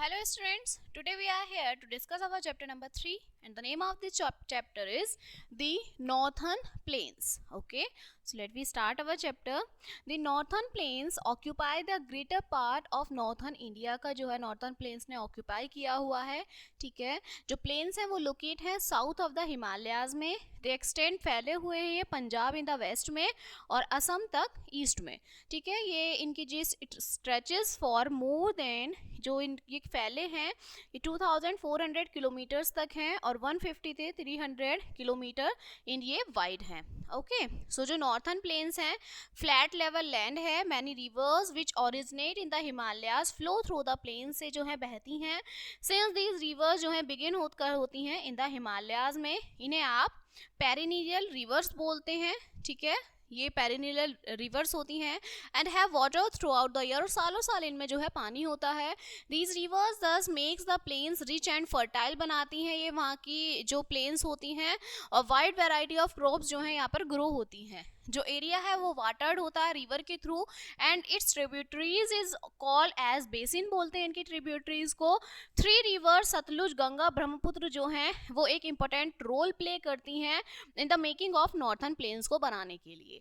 Hello students, today we are here to discuss our chapter number 3 and the name of this chapter is the Northern Plains. Okay, so let me start our chapter. The Northern Plains occupy the greater part of Northern India का जो है Northern Plains ने occupy किया हुआ है. ठीक है, जो plains है वो locate है south of the Himalayas में. They extend फैले हुए हैं ये पंजाब in the west में और असम तक ईस्ट में. ठीक है, ये इनकी जिस स्ट्रेचेस फॉर मोर देन जो ये फैले हैं ये 2400 किलोमीटर्स तक हैं और 150 से 300 किलोमीटर इन ये वाइड हैं. ओके, सो जो नॉर्थन प्लेन्स हैं फ्लैट लेवल लैंड है. Many rivers which originate in the Himalayas flow through the plains से जो है बहती हैं. सिंस दीज रिवर्स जो है बिगिन होकर होती हैं इन द हिमालयाज में, इन्हें आप पेरिनियल रिवर्स बोलते हैं. ठीक है, ये पेरिनियल रिवर्स होती हैं and have water throughout the year. सालों साल इनमें जो है पानी होता है. These rivers thus makes the plains rich and fertile बनाती हैं ये वहाँ की जो प्लेन्स होती हैं और वाइड वैरायटी ऑफ क्रॉप्स जो हैं यहाँ पर ग्रो होती हैं. जो एरिया है वो वाटर्ड होता है रिवर के through and its tributaries is called as basin बोलते हैं इनकी ट्रिब्यूटरीज को. 3 रिवर सतलुज गंगा ब्रह्मपुत्र जो हैं वो एक इम्पोर्टेंट रोल प्ले करती हैं in the making of northern plains को बनाने के लिए.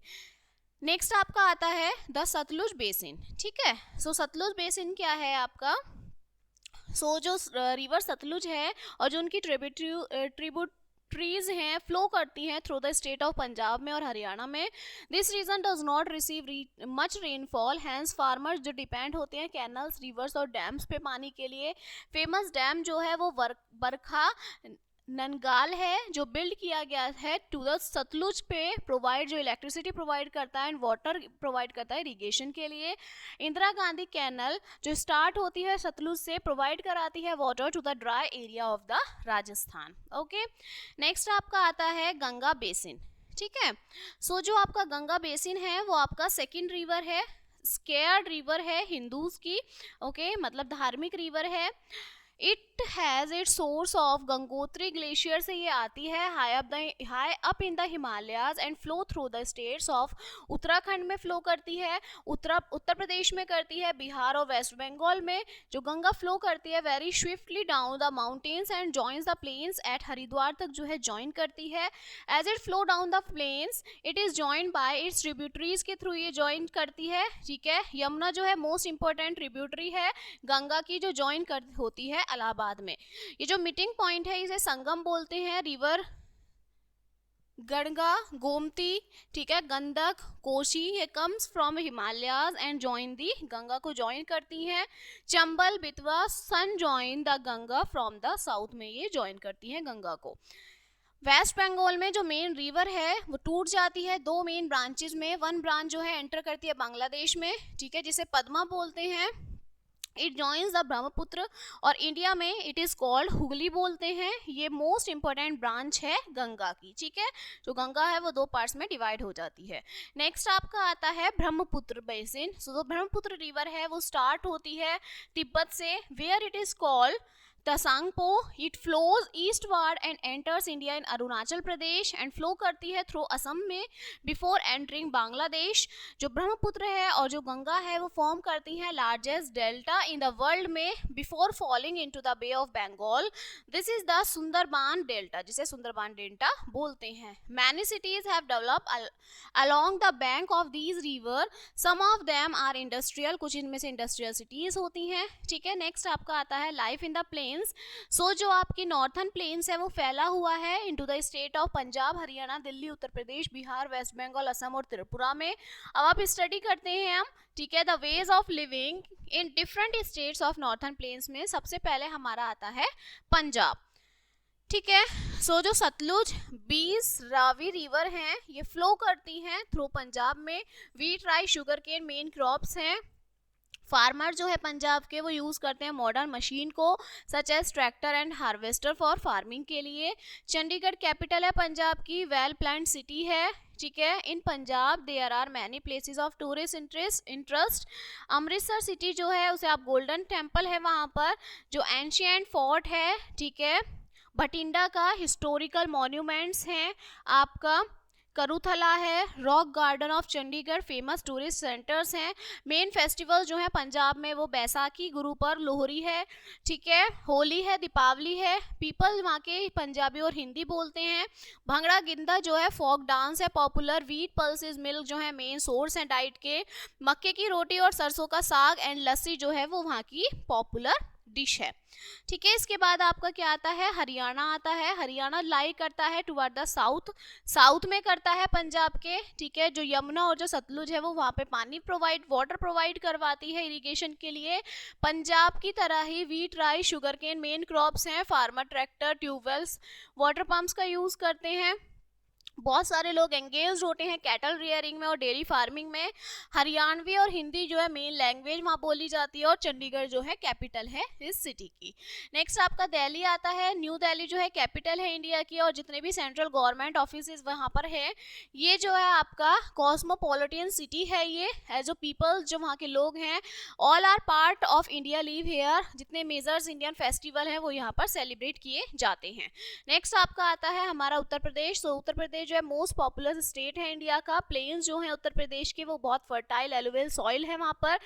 नेक्स्ट आपका आता है द सतलुज बेसिन. ठीक है, सो सतलुज बेसिन क्या है आपका. सो जो रिवर सतलुज है और जो उनकी ट्रिब्यूटरीज हैं फ्लो करती हैं through the state of Punjab में और हरियाणा में. This region does not receive much rainfall. Hence farmers जो डिपेंड होते हैं कैनल्स रिवर्स और डैम्स पे पानी के लिए. फेमस डैम जो है वो बरखा ननगाल है जो बिल्ड किया गया है टू द सतलुज पे प्रोवाइड जो इलेक्ट्रिसिटी प्रोवाइड करता है एंड वाटर प्रोवाइड करता है इरिगेशन के लिए. इंदिरा गांधी कैनल जो स्टार्ट होती है सतलुज से प्रोवाइड कराती है water to the dry area of the Rajasthan. Okay, next आपका आता है गंगा बेसिन. ठीक है, सो जो आपका गंगा बेसिन है वो आपका सेकेंड रिवर है. स्केयर्ड रिवर है हिंदूज की. ओके, मतलब धार्मिक रिवर है. It has its source of Gangotri glacier से ये आती है high up in the Himalayas and flow through the states of. Uttarakhand में फ्लो करती है, उत्तर प्रदेश में करती है, बिहार और वेस्ट बंगाल में जो गंगा फ्लो करती है very swiftly down the mountains and joins the plains at Haridwar तक जो है ज्वाइन करती है. As it flow down the plains it is join by its tributaries के थ्रू ये ज्वाइन करती है. ठीक है, यमुना जो है मोस्ट इंपॉर्टेंट ट्रिब्यूटरी है गंगा की जो ज्वाइन होती है इलाहाबाद में. ये जो मीटिंग पॉइंट है इसे संगम बोलते हैं. रिवर गंगा गोमती, ठीक है, गंडक कोशी ये comes from Himalayas and join the Ganga को ज्वाइन करती हैं. Chambal Betwa Son join the Ganga from the south में ये ज्वाइन करती हैं गंगा को. वेस्ट बंगाल में जो मेन रिवर है वो टूट जाती है 2 मेन ब्रांचेस में. 1 ब्रांच जो है एंटर करती है बांग्लादेश में. ठीक है, जिसे पद्मा बोलते हैं. इट जॉइंस द ब्रह्मपुत्र और इंडिया में इट इज़ कॉल्ड हुगली बोलते हैं. ये मोस्ट इंपॉर्टेंट ब्रांच है गंगा की. ठीक है, जो गंगा है वो 2 पार्ट्स में डिवाइड हो जाती है. नेक्स्ट आपका आता है ब्रह्मपुत्र बेसिन. सो जो ब्रह्मपुत्र रिवर है वो स्टार्ट होती है तिब्बत से where it is called Tsangpo. It flows eastward and enters India in Arunachal Pradesh and flow करती है थ्रू असम में बिफोर एंटरिंग बांग्लादेश. जो ब्रह्मपुत्र है और जो गंगा है वो फॉर्म करती हैं largest delta in the world में before falling into the bay of Bengal. This is the Sundarban delta जिसे सुंदरबान डेल्टा बोलते हैं. Many cities have developed along the bank of these river. some of them are industrial, कुछ इनमें से industrial cities होती हैं. ठीक है, नेक्स्ट आपका आता है life in the plains. So जो आपकी नॉर्थन प्लेन्स है वो फैला हुआ है into the state of Punjab Haryana Delhi Uttar Pradesh Bihar West Bengal Assam और त्रिपुरा में. अब आप स्टडी करते हैं हम. ठीक है, the ways of living in different states of northern plains में सबसे पहले हमारा आता है पंजाब. ठीक है, सो जो सतलुज 20 रावी रिवर हैं ये फ्लो करती हैं थ्रू पंजाब में. Wheat rice sugar cane main crops हैं. फार्मर जो है पंजाब के वो यूज़ करते हैं मॉडर्न मशीन को such as tractor and harvester for farming के लिए. चंडीगढ़ कैपिटल है पंजाब की, वेल प्लान्ड सिटी है. ठीक है, in Punjab there are many places of tourist interest. Amritsar city जो है उसे आप गोल्डन टेम्पल है वहाँ पर जो एंशियंट फोर्ट है. ठीक है, भटिंडा का हिस्टोरिकल मॉन्यूमेंट्स हैं आपका. करूथला है, rock garden of Chandigarh famous tourist centres हैं। मेन फेस्टिवल जो है पंजाब में वो बैसाखी, गुरुपर्व, लोहरी है, ठीक है, होली है, दीपावली है। पीपल वहाँ के पंजाबी और हिंदी बोलते हैं। भंगड़ा गिद्दा जो है फोक डांस है पॉपुलर। व्हीट पल्सेस मिल्क जो है मेन सोर्स है डाइट के। मक्के की रोटी और सरसों का साग एंड लस्सी जो है वो वहाँ की पॉपुलर डिश है, ठीक है। इसके बाद आपका क्या आता है, हरियाणा आता है। हरियाणा लाई करता है टुवर्ड द साउथ, साउथ में करता है पंजाब के, ठीक है। जो यमुना और जो सतलुज है वो वहाँ पे पानी वाटर प्रोवाइड करवाती है इरिगेशन के लिए। पंजाब की तरह ही wheat, rice, sugar cane main crops हैं। Farmer tractor, tubewells, water pumps का यूज करते हैं। बहुत सारे लोग एंगेज होते हैं कैटल रियरिंग में और डेयरी फार्मिंग में। हरियाणवी और हिंदी जो है मेन लैंग्वेज वहाँ बोली जाती है और चंडीगढ़ जो है कैपिटल है इस सिटी की। नेक्स्ट आपका दिल्ली आता है। न्यू दिल्ली जो है कैपिटल है इंडिया की और जितने भी सेंट्रल गवर्नमेंट ऑफिस वहाँ पर है। ये जो है आपका कॉस्मोपॉलिटन सिटी है। ये एज अ पीपल जो वहाँ के लोग हैं, all are part of India live here. जितने मेजर्स इंडियन फेस्टिवल हैं वो यहाँ पर सेलिब्रेट किए जाते हैं। नेक्स्ट आपका आता है हमारा उत्तर प्रदेश। तो उत्तर प्रदेश जो है मोस्ट पॉपुलर स्टेट है इंडिया का। प्लेन्स जो है उत्तर प्रदेश के वो बहुत फर्टाइल एलुवियल सॉइल है वहाँ पर।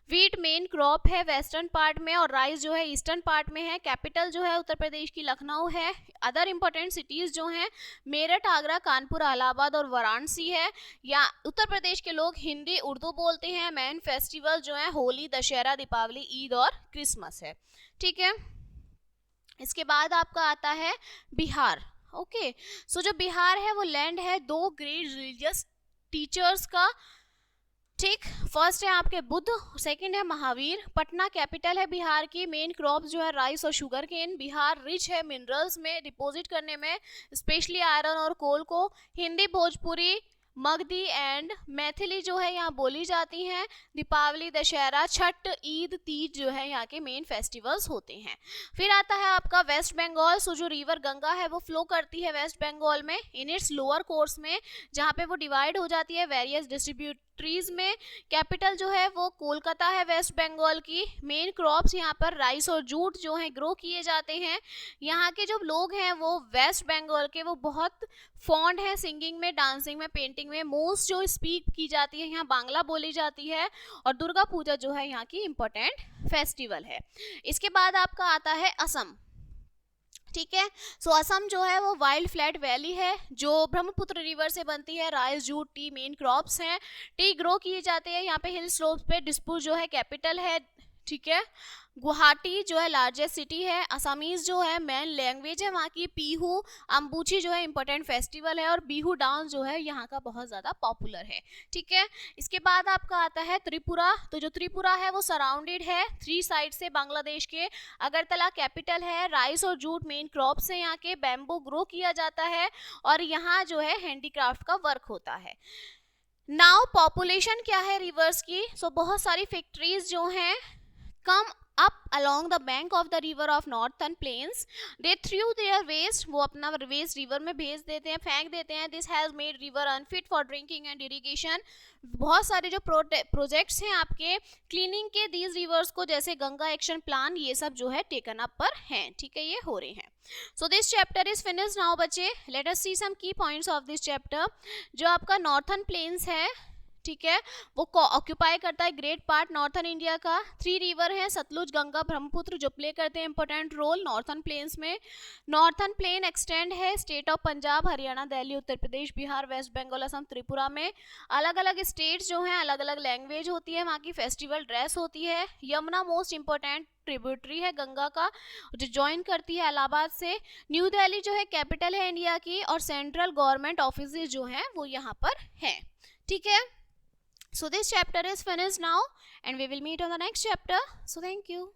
व्हीट मेन क्रॉप है वेस्टर्न पार्ट में और राइस जो है ईस्टर्न पार्ट में है। कैपिटल जो है उत्तर प्रदेश की लखनऊ है। अदर इंपॉर्टेंट सिटीज जो हैं मेरठ, आगरा, कानपुर, इलाहाबाद और वाराणसी है। या उत्तर प्रदेश के लोग हिंदी, उर्दू बोलते हैं। मेन फेस्टिवल जो है होली, दशहरा, दीपावली, ईद और क्रिसमस है, ठीक है। इसके बाद आपका आता है बिहार। ओके, सो जो बिहार है वो लैंड है दो ग्रेट रिलीजियस टीचर्स का, ठीक। फर्स्ट है आपके बुद्ध, सेकंड है महावीर। पटना कैपिटल है बिहार की। मेन क्रॉप्स जो है राइस और शुगर केन। बिहार रिच है मिनरल्स में, डिपॉजिट करने में, स्पेशली आयरन और कोल को। हिंदी, भोजपुरी, मगधी एंड मैथिली जो है यहाँ बोली जाती हैं। दीपावली, दशहरा, छठ, ईद, तीज जो है यहाँ के मेन फेस्टिवल्स होते हैं। फिर आता है आपका वेस्ट बंगाल। सो जो रिवर गंगा है वो फ्लो करती है वेस्ट बंगाल में इन इट्स लोअर कोर्स में, जहाँ पे वो डिवाइड हो जाती है वेरियस डिस्ट्रीब्यूटरीज में। कैपिटल जो है वो कोलकाता है वेस्ट बंगाल की। मेन क्रॉप्स यहाँ पर राइस और जूट जो है ग्रो किए जाते हैं। यहाँ के जो लोग हैं वो वेस्ट बंगाल के वो बहुत फॉन्ड है सिंगिंग में, डांसिंग में, पेंटिंग में। मोस्ट जो स्पीक की जाती है यहाँ बांग्ला बोली जाती है। और दुर्गा पूजा जो है यहाँ की इम्पोर्टेंट फेस्टिवल है। इसके बाद आपका आता है असम, ठीक है। सो असम जो है वो वाइल्ड फ्लैट वैली है जो ब्रह्मपुत्र रिवर से बनती है। Rice, jute, T main crops हैं। टी ग्रो किए जाते हैं यहाँ पे हिल स्लोप्स पे। दिसपुर जो है कैपिटल है, ठीक है। गुवाहाटी जो है लार्जेस्ट सिटी है। असमीज जो है मेन लैंग्वेज है वहाँ की पीहू। अम्बुची जो है इंपॉर्टेंट फेस्टिवल है और बिहू डांस जो है यहाँ का बहुत ज़्यादा पॉपुलर है, ठीक है। इसके बाद आपका आता है त्रिपुरा। तो जो त्रिपुरा है वो सराउंडेड है 3 साइड से बांग्लादेश के। अगरतला कैपिटल है। राइस और जूट मेन क्रॉप्स हैं यहाँ के। बैम्बू ग्रो किया जाता है और यहाँ जो है हैंडीक्राफ्ट का वर्क होता है। नाउ पॉपुलेशन क्या है रिवर्स की। सो बहुत सारी फैक्ट्रीज जो हैं come up along the bank of the river of northern plains. They threw their waste, वो अपना वेस्ट रिवर में भेज देते हैं, फेंक देते हैं। This has made river unfit for drinking and irrigation. बहुत सारे जो प्रोजेक्ट्स हैं आपके क्लीनिंग के these rivers को, जैसे गंगा एक्शन प्लान, ये सब जो है टेकन अप पर हैं, ठीक है, ये हो रहे हैं। So this chapter is finished now बच्चे। Let us see some key points of this chapter. जो आपका नॉर्थन प्लेन्स है, ठीक है, वो ऑक्यूपाई करता है ग्रेट पार्ट नॉर्थन इंडिया का। 3 रिवर हैं सतलुज, गंगा, ब्रह्मपुत्र, जो प्ले करते हैं इंपॉर्टेंट रोल नॉर्थन प्लेन्स में। नॉर्थन प्लेन एक्सटेंड है state of Punjab, Haryana, Delhi, Uttar Pradesh, Bihar, West Bengal, Assam, Tripura में। अलग अलग स्टेट्स जो हैं अलग अलग लैंग्वेज होती है, वहाँ की फेस्टिवल ड्रेस होती है। यमुना मोस्ट इंपॉर्टेंट ट्रिब्यूटरी है गंगा का, जो ज्वाइन करती है इलाहाबाद से। न्यू दिल्ली जो है कैपिटल है इंडिया की और सेंट्रल गवर्नमेंट ऑफिस जो हैं वो यहाँ पर हैं, ठीक है। So this chapter is finished now and we will meet on the next chapter. So thank you.